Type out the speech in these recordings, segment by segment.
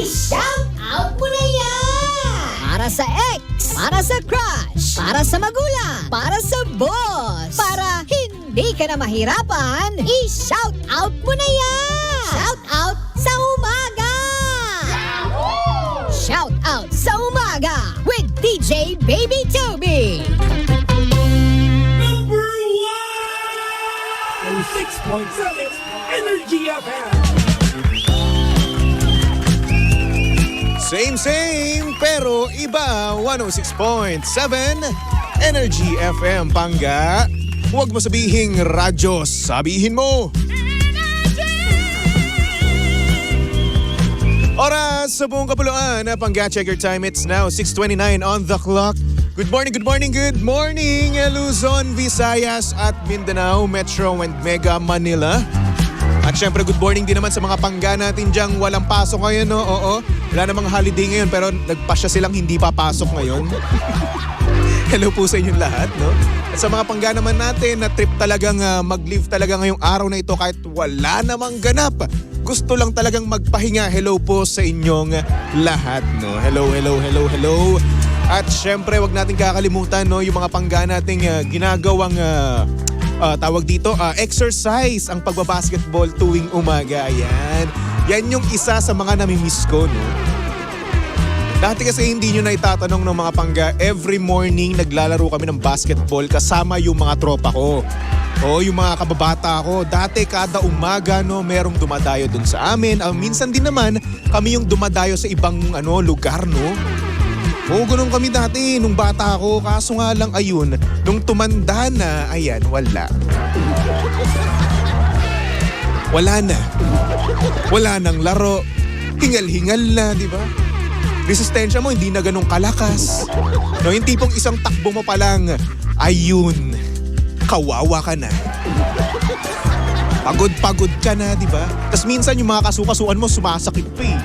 I-shout out mo na yan! Para sa ex, para sa crush, para sa magulang, para sa boss, para hindi ka na mahirapan, i-shout out mo na yan! Shout out sa umaga! Shout out sa umaga with DJ Baby Toby! Number 1! 6.7 Energy FM. Same, pero iba. 106.7 Energy FM, Pangga. Huwag mo sabihing radyo, sabihin mo. Oras sa buong kapuluan, Pangga. Check your time. It's now 6:29 on the clock. Good morning, Luzon, Visayas at Mindanao, Metro and Mega Manila. At syempre, good morning din naman sa mga Pangga natin dyang walang pasok ngayon, no? Oo, wala namang holiday ngayon pero nagpasya silang hindi papasok ngayon. Hello po sa inyong lahat, no? At sa mga Pangga naman natin na trip talagang mag-live talaga ngayong araw na ito kahit wala namang ganap. Gusto lang talagang magpahinga. Hello po sa inyong lahat, no? Hello. At syempre, wag natin kakalimutan, no, yung mga Pangga nating ginagawang tawag dito, exercise, ang pagbabasketball tuwing umaga. Ayan. Yan yung isa sa mga namimiss ko, no? Dati kasi hindi nyo na itatanong ng mga Pangga, every morning naglalaro kami ng basketball kasama yung mga tropa ko. O yung mga kababata ko. Dati kada umaga, no, merong dumadayo dun sa amin. Minsan din naman kami yung dumadayo sa ibang lugar, no? Oo, ganun kami dati nung bata ako. Kaso nga lang ayun, nung tumanda na, ayan, wala. Wala nang laro. Hingal-hingal na, di ba? Resistensya mo hindi na ganun kalakas. No, yung tipong isang takbo mo pa lang, ayun, kawawa ka na. Pagod ka na, di ba? Tapos minsan yung mga kasukasuan mo sumasakit pa eh.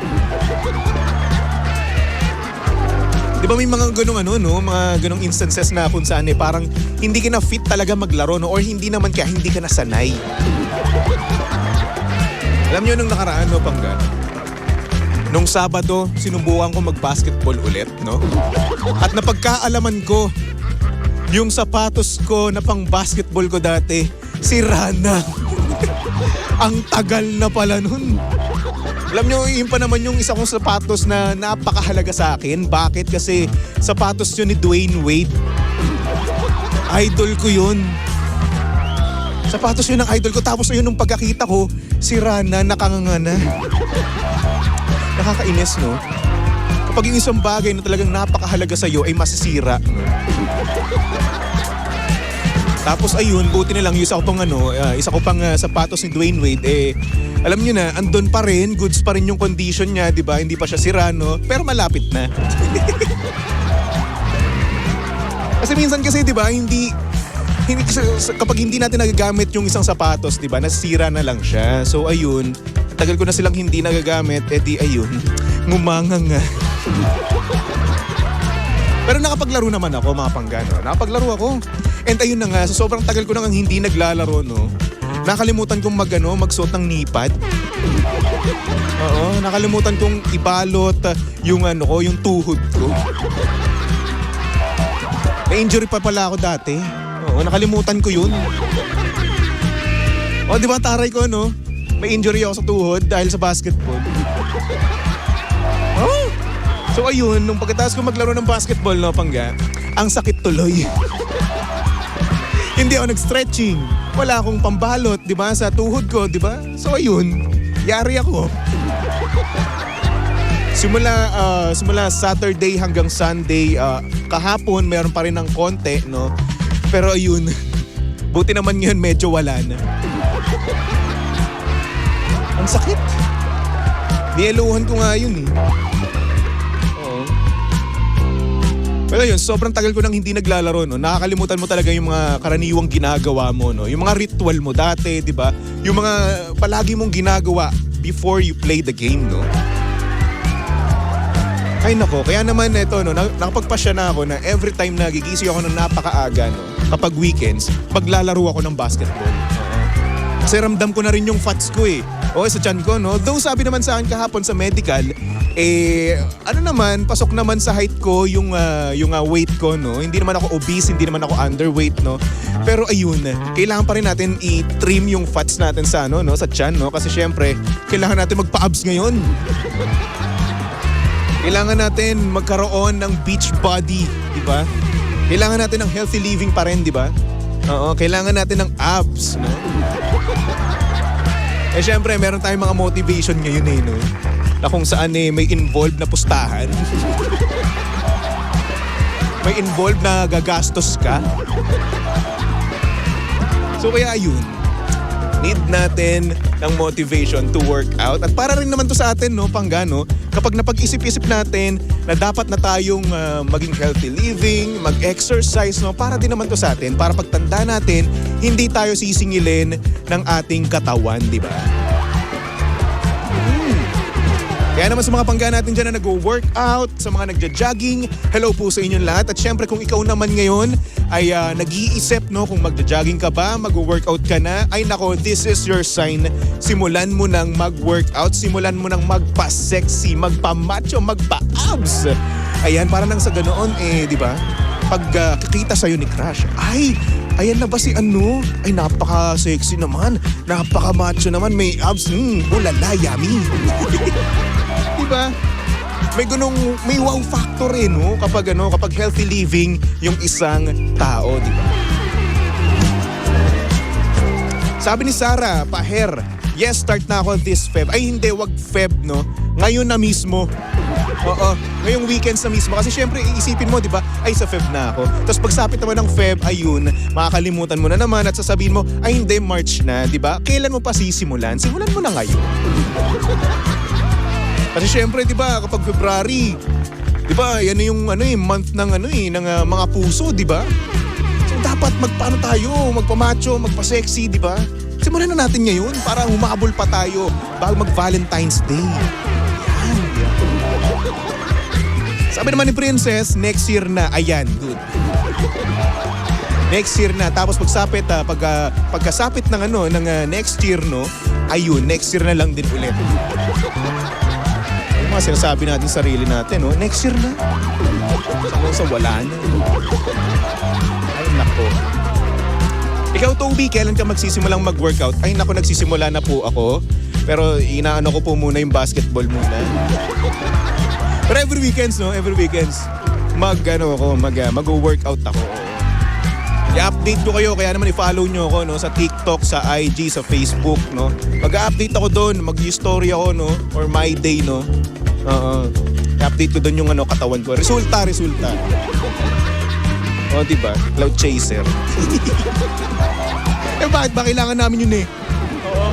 Di ba may mga ganung mga ganung instances na kung saan parang hindi ka na fit talaga maglaro, no? Or hindi naman kaya hindi ka na sanay. Alam niyo nung nakaraan, no, Pangga? Nung Sabado, sinubukan ko mag-basketball ulit, no? At napagkaalaman ko, yung sapatos ko na pang basketball ko dati, sira na. Ang tagal na pala nun. Alam nyo, yun pa naman yung isa kong sapatos na napakahalaga sa akin. Bakit? Kasi sapatos yun ni Dwayne Wade. Idol ko yun. Sapatos yun ng idol ko. Tapos ayun, nung pagkakita ko, sira na, nakanganga na. Nakakainis, no? Kapag yung isang bagay na talagang napakahalaga sa'yo ay masisira. Tapos ayun, buti na lang yung isa ko pang sapatos ni Dwayne Wade, alam niyo na, andun pa rin, goods pa rin yung condition niya, di ba? Hindi pa siya sira, no? Pero malapit na. Kasi minsan kasi, di ba, kapag hindi natin nagagamit yung isang sapatos, di ba, nasira na lang siya. So ayun, tagal ko na silang hindi nagagamit, ayun, ngumangang nga. Pero nakapaglaro naman ako, mga Pangga, no? Nakapaglaro ako. And ayun na nga, so sobrang tagal ko nang hindi naglalaro, no? Nakalimutan kong magsuot ng knee-pad. Oo, nakalimutan kong ibalot yung yung tuhod ko. May injury pa pala ako dati. Oo, nakalimutan ko yun. O, di ba taray ko, no? May injury ako sa tuhod dahil sa basketball. Oh! So ayun, nung pagkatapos ko maglaro ng basketball, no, Pangga, ang sakit tuloy. Hindi ako nag-stretching. Wala akong pambalot, di ba, sa tuhod ko, di ba? So ayun, yari ako. Simula Saturday hanggang Sunday, kahapon meron pa rin ng konti, no? Pero ayun, buti naman yun, medyo wala na. Ang sakit. Nieluhan ko nga yun eh. Pero yun, sobrang tagal ko nang hindi naglalaro, no? Nakakalimutan mo talaga yung mga karaniwang ginagawa mo, no? Yung mga ritual mo dati, di ba? Yung mga palagi mong ginagawa before you play the game, no? Ay nako, kaya naman ito, no, nakapagpasya na ako na every time na gigising ako ng napakaaga, no, kapag weekends, maglalaro ako ng basketball. Kasi ramdam ko na rin yung fats ko eh. O sa tiyan ko, no? Though sabi naman sa akin kahapon sa medical, ano naman, pasok naman sa height ko yung weight ko, no? Hindi naman ako obese, hindi naman ako underweight, no? Pero ayun, kailangan pa rin natin i-trim yung fats natin sa sa tiyan, no? Kasi syempre, kailangan natin magpa-abs ngayon. Kailangan natin magkaroon ng beach body, di ba? Kailangan natin ng healthy living pa rin, di ba? Oo, kailangan natin ng abs, no? Syempre, meron tayong mga motivation ngayon no? Na kung saan may involved na pustahan. May involved na gagastos ka. So kaya ayun, need natin ng motivation to work out. At para rin naman to sa atin, no, Pangga, no? Kapag napag-isip-isip natin na dapat na tayong maging healthy living, mag-exercise, no? Para din naman to sa atin. Para pagtanda natin, hindi tayo sisingilin ng ating katawan, di ba? Kaya naman sa mga Pangga natin dyan na nag-workout, sa mga nagja-jogging, hello po sa inyong lahat. At syempre kung ikaw naman ngayon ay nag-iisip, no, kung magja-jogging ka ba, mag-workout ka na, ay nako, this is your sign. Simulan mo nang mag-workout, simulan mo nang magpa-sexy, magpa-macho, magpa-abs. Ayan, para nang sa ganoon, di ba? Pag kakita sa'yo ni Crush, ay, ayan na ba si Ay, napaka-sexy naman, napaka-macho naman, may abs, ulala, yummy. Diba? May wow factor no? Kapag healthy living yung isang tao, diba? Sabi ni Sarah Paher, yes, start na ako this Feb. Ay hindi, wag Feb, no? Ngayon na mismo. Oo, ngayong weekends na mismo. Kasi syempre, iisipin mo, di ba? Ay, sa Feb na ako. Tapos pagsapit naman ng Feb, ayun, makakalimutan mo na naman at sasabihin mo, ay hindi, March na, di ba? Kailan mo pa sisimulan? Simulan mo na ngayon. Kasi syempre, di ba, kapag February, di ba, yan yung month ng ng mga puso, di ba? So dapat magpaano tayo, magpamacho, magpa-sexy, di ba? Simulan na natin ngayon para humabol pa tayo bago mag-Valentine's Day. Yan. Sabi naman ni Princess, next year na. Ayan, good. Next year na. Tapos pagkasapit ng next year, no? Ayun, next year na lang din ulit. Yung mga sinasabi natin sa sarili natin, no? Next year na. Sa wala na. Ay, nako. Ikaw, Toby, kailan ka magsisimulang mag-workout? Ay, nako, nagsisimula na po ako. Pero inaano ko po muna yung basketball muna. Pero every weekends, no? Every weekends, mag-workout ako. I-update ko kayo, kaya naman i-follow nyo ako, no? Sa TikTok, sa IG, sa Facebook, no? Mag-update ako doon, mag-story ako, no? Or my day, no? I-update ko doon yung katawan ko. Resulta. O, diba? Cloud chaser. Bakit ba kailangan namin yun Oo.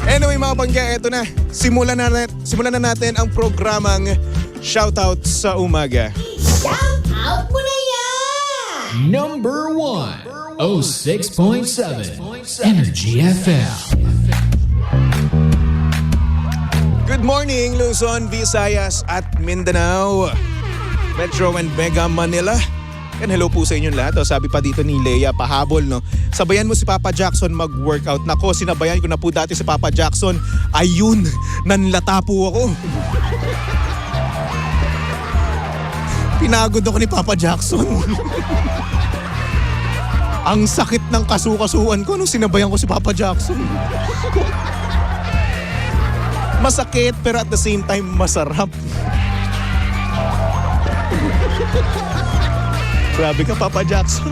Anyway, mga Pangga, eto na. Simulan na natin ang programang Shoutout sa Umaga. Shout out mo na yan! Number 1, 06.7 Energy FM. Good morning, Luzon, Visayas at Mindanao, Metro and Mega Manila. And hello po sa inyong lahat. Sabi pa dito ni Leia, pahabol, no? Sabayan mo si Papa Jackson mag-workout. Nako, sinabayan ko na po dati si Papa Jackson. Ayun, nanlata po ako. Pinagod ako ni Papa Jackson. Ang sakit ng kasukasuan ko nung sinabayan ko si Papa Jackson. Masakit pero at the same time masarap. Grabe ka, Papa Jackson.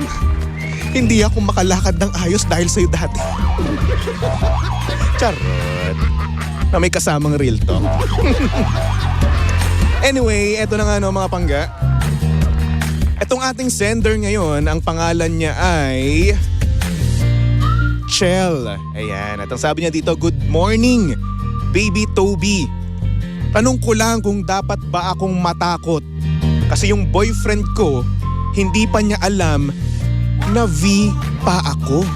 Hindi ako makalakad ng ayos dahil sa'yo dati. Charot. Na may kasamang real talk. Anyway, eto na nga mga Pangga. Etong ating sender ngayon, ang pangalan niya ay Chell. Ayan, at ang sabi niya dito, good morning, Baby Toby. Tanong ko lang kung dapat ba akong matakot. Kasi yung boyfriend ko, hindi pa niya alam na V pa ako.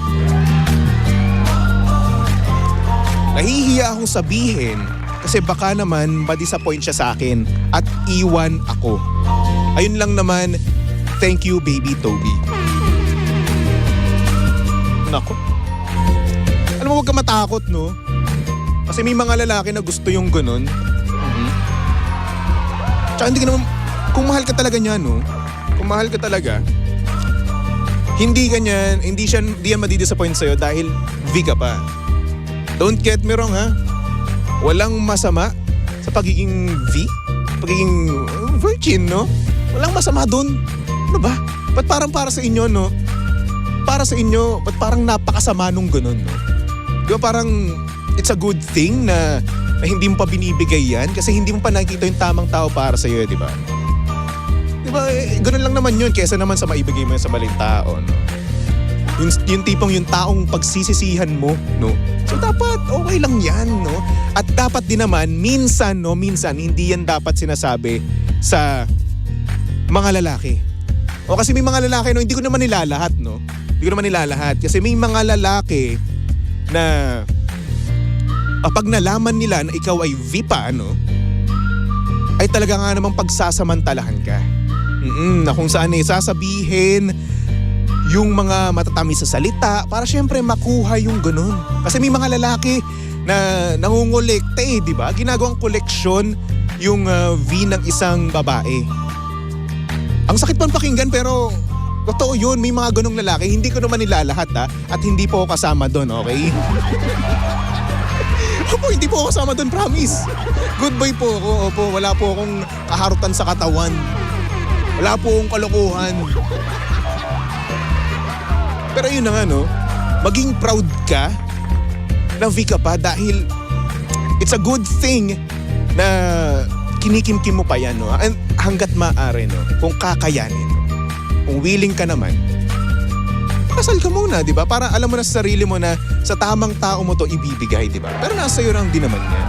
Nahihiya akong sabihin kasi baka naman ma-disappoint siya sa akin at iwan ako. Ayun lang naman, thank you, Baby Toby. Nako. Alam mo Alam mo, huwag ka matakot, no? Kasi may mga lalaki na gusto yung ganun. Tsaka hindi ka naman, kung mahal ka talaga niya, no? Kung mahal ka talaga, hindi yan madidisappoint sa'yo dahil V ka pa. Don't get me wrong, ha? Walang masama sa pagiging V, pagiging virgin, no? Walang masama dun. Ano ba? Ba't parang para sa inyo, no? Para sa inyo, ba't parang napakasama nung ganun, no? Di ba parang it's a good thing na hindi mo pa binibigay yan kasi hindi mo pa nakikita yung tamang tao para sa'yo, di ba? Di ba, ganun lang naman yun kesa naman sa maibigay mo yun sa maling tao, no? Yung tipong yung taong pagsisisihan mo, no? So dapat okay lang yan, no? At dapat din naman, minsan, hindi yan dapat sinasabi sa mga lalaki. O kasi may mga lalaki, no, hindi ko naman nilalahat, no? Hindi ko naman nilalahat. Kasi may mga lalaki na pag nalaman nila na ikaw ay VIPA, no? Ay talaga nga namang pagsasamantalahan ka. Na kung saan sasabihin yung mga matatamis sa salita para syempre makuha yung ganun. Kasi may mga lalaki na nangungulekta di ba? Ginagawang koleksyon yung V ng isang babae. Ang sakit man pakinggan pero totoo yun, may mga ganung lalaki. Hindi ko naman nilalahat at hindi po ako kasama doon, okay? Opo, hindi po ako kasama doon, promise. Good boy po ako, opo. Wala po akong kaharutan sa katawan. Wala po akong kalokohan. Pero yun na nga, no? Maging proud ka na V ka pa dahil it's a good thing na kinikimkim mo pa yan, no? And hanggat maaari, no? Kung kakayanin, no? Kung willing ka naman, kasal ka muna, di ba? Para alam mo na sa sarili mo na sa tamang tao mo to ibibigay, di ba? Pero nasa iyo lang din naman yan.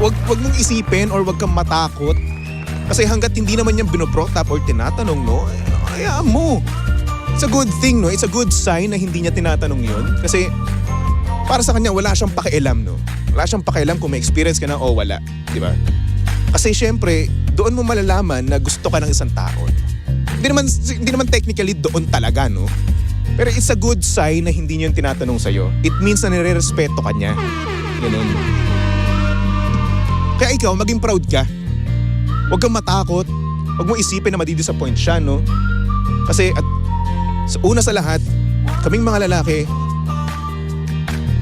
Wag mong isipin or wag kang matakot kasi hanggat hindi naman yan binoprot up or tinatanong, no? Hayaan mo. It's a good thing, no? It's a good sign na hindi niya tinatanong yun. Kasi para sa kanya, wala siyang pakialam, no? Wala siyang pakialam kung may experience ka na o wala. Di ba? Kasi syempre, doon mo malalaman na gusto ka ng isang tao. Hindi naman technically doon talaga, no? Pero it's a good sign na hindi niya yung tinatanong sa'yo. It means na nire-respeto ka niya. Ganun. Kaya ikaw, maging proud ka. Huwag kang matakot. Huwag mo isipin na madidisappoint siya, no? Kasi una sa lahat, kaming mga lalaki,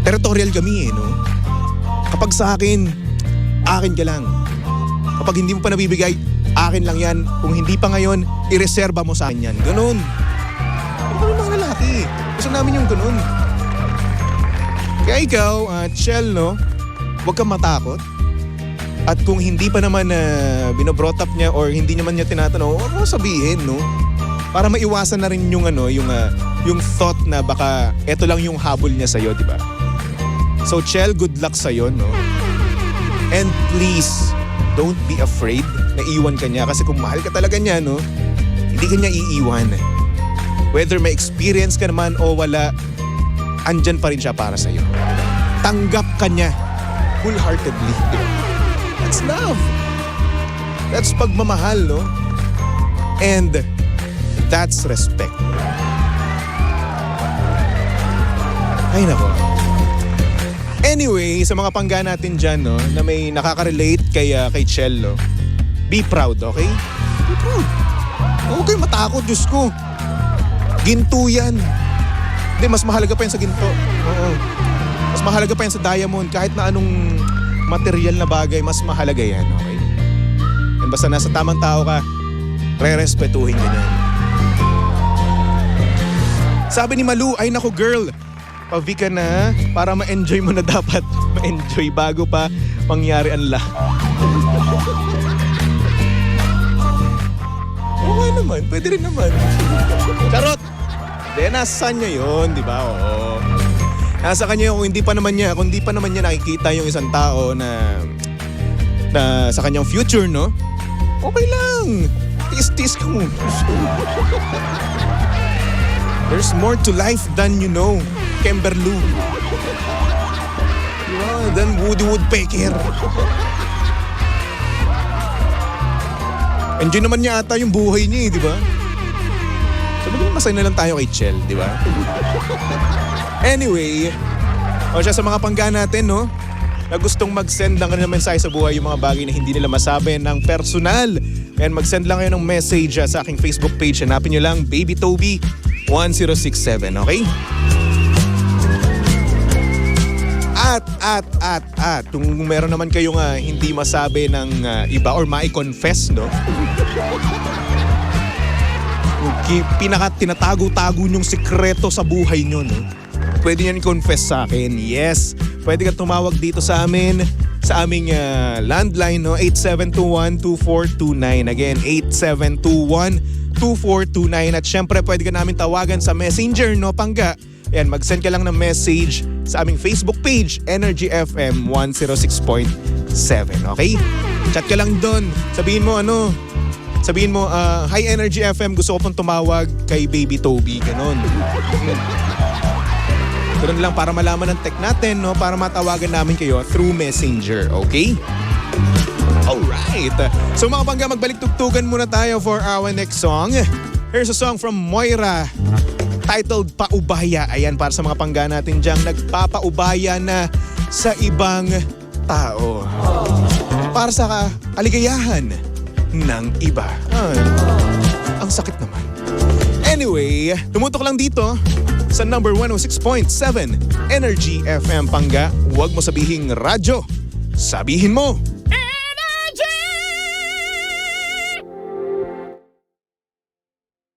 territorial kami, no? Kapag sa akin ka lang. Kapag hindi mo pa nabibigay, akin lang yan. Kung hindi pa ngayon, ireserba mo sa akin yan. Ganun. Ano kami mga lalaki? Gusto namin yung ganun. Kaya ikaw, Chel, no? Huwag kang matakot. At kung hindi pa naman binobrot up niya or hindi naman niya tinatanong, huwag mo sabihin, no? Para maiwasan na rin yung yung thought na baka eto lang yung habol niya sa'yo, di ba? So Chel, good luck sa'yo, no? And please, don't be afraid na iwan ka niya kasi kung mahal ka talaga niya, no? Hindi ka niya iiwan. Whether may experience ka naman o wala, andyan pa rin siya para sa'yo. Tanggap ka niya wholeheartedly, di ba? That's love. That's pagmamahal, no? And that's respect. Ay nako. Anyway, sa mga pangga natin dyan, no, na may nakaka-relate kay Chel, no, be proud, okay? Be proud. Huwag kayong matakot, Diyos ko. Ginto yan. Hindi, mas mahalaga pa yan sa ginto. Oo. Mas mahalaga pa yan sa diamond. Kahit na anong material na bagay, mas mahalaga yan, okay? And basta nasa tamang tao ka, re-respetuhin ka yan. Sabi ni Malu, ay naku girl, pa-V ka na para ma-enjoy mo na dapat. Ma-enjoy bago pa mangyari ang lahat. Okay naman, pwede rin naman. Charot! Then, nasa niya yun, di ba? Oo. Nasa kanya kung hindi pa naman niya nakikita yung isang tao na sa kanyang future, no? Okay lang. Tis-tis ka mo. There's more to life than you know, Kimberloo. Diba? Than Woody Woodpecker. Enjoy naman niya ata yung buhay niya, di ba? Sabi ko, masaya na lang tayo kay Chel, di ba? Anyway, o siya sa mga pangga natin, no? Na gustong mag-send lang ng mensahe sa buhay yung mga bagay na hindi nila masabi ng personal. And mag-send lang kayo ng message sa aking Facebook page. Hanapin nyo lang, Baby Toby 1067, okay? At kung meron naman kayong hindi masabi ng iba or mai-confess, no? Pinaka tinatago-tago nyong sikreto sa buhay nyo, no? Pwede nyo i-confess sa akin. Yes, pwede ka tumawag dito sa amin, sa aming landline, no? 8721-2429. Again, 8721-2429. At syempre, pwede ka namin tawagan sa Messenger, no, Pangga? Ayan, mag-send ka lang ng message sa aming Facebook page, Energy FM 106.7, okay? Chat ka lang doon. Sabihin mo, Hi Energy FM, gusto ko pong tumawag kay Baby Toby, ganon. Ganun lang para malaman ang tech natin, no? Para matawagan namin kayo through Messenger, okay? Alright. So mga Pangga, magbalik tugtugan muna tayo for our next song. Here's a song from Moira titled Paubaya. Ayan, para sa mga Pangga natin diyang nagpapaubaya na sa ibang tao. Para sa kaligayahan ng iba. Ay, ang sakit naman. Anyway, tumutok lang dito sa number 106.7 Energy FM Pangga. Huwag mo sabihing radyo, sabihin mo